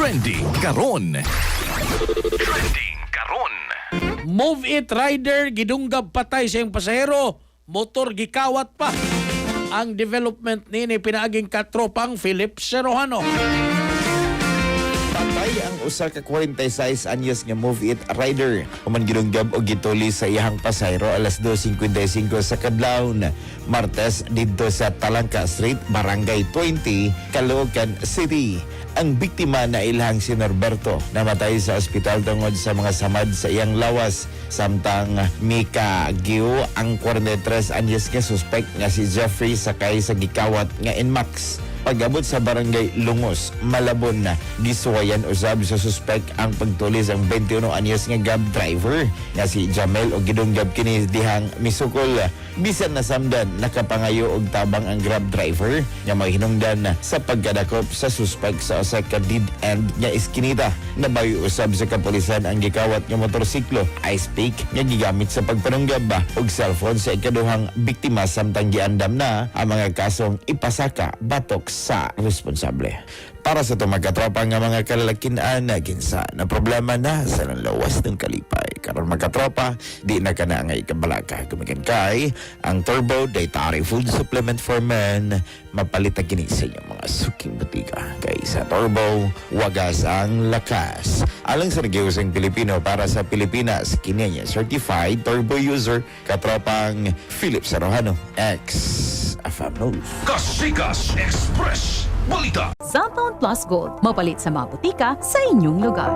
Trending karon. Trending karon. Move It rider gidunggab patay sa iyong pasahero, motor gikawat pa. Ang development nini pinaaging katropang Philip Serrano. Patay ang usa ka 46 anyos nga Move It rider. Human gidunggab og gituli sa iyang pasahero alas 2:55 sa kadlawon Martes didto sa Talangka Street, Barangay 20, Caloocan City. Ang biktima na ilhang si Norberto namatay sa ospital tungod sa mga samad sa iyang lawas. Samtang Mika Giu ang 43 anyos nga suspect nga si Jeffrey sakay sa gikawat nga Inmax. Pag-abot sa barangay Lungos, Malabon na gisuwayan usab sa suspect ang pagtulis ang 21 anyos nga Grab driver nga si Jamel o gidunggab kini dihang misukol. Bisan na samdan nakapangayo og tabang ang Grab driver nga maghinungdan sa pagkadakop sa suspect sa usa ka dead end nga iskinita. Nabayo usab sa kapulisan ang gikawat nga motorsiklo ice pick nga gigamit sa pagpanunggab og cellphone sa ikaduhang biktima samtang giandam na ang mga kasong ipasaka batok sa responsable. Para sa tumagatropa nga mga kalalakinan na ginsa na problema na sa lawas ng kalipay. Karon magkatropa, di na ka na ngay kabalaka. Gumigan kay ang Turbo Dietary Food Supplement for Men. Mapalit na kini sa inyong mga suking butika. Kay sa Turbo, wagas ang lakas. Alang sa nagiusang Pilipino para sa Pilipinas, kini niya certified Turbo user katropang Philip Serrano, ex-AFAM News. Kasikas Express Balita. Cellphone Plus Gold. Mapalit sa mga butika sa inyong lugar.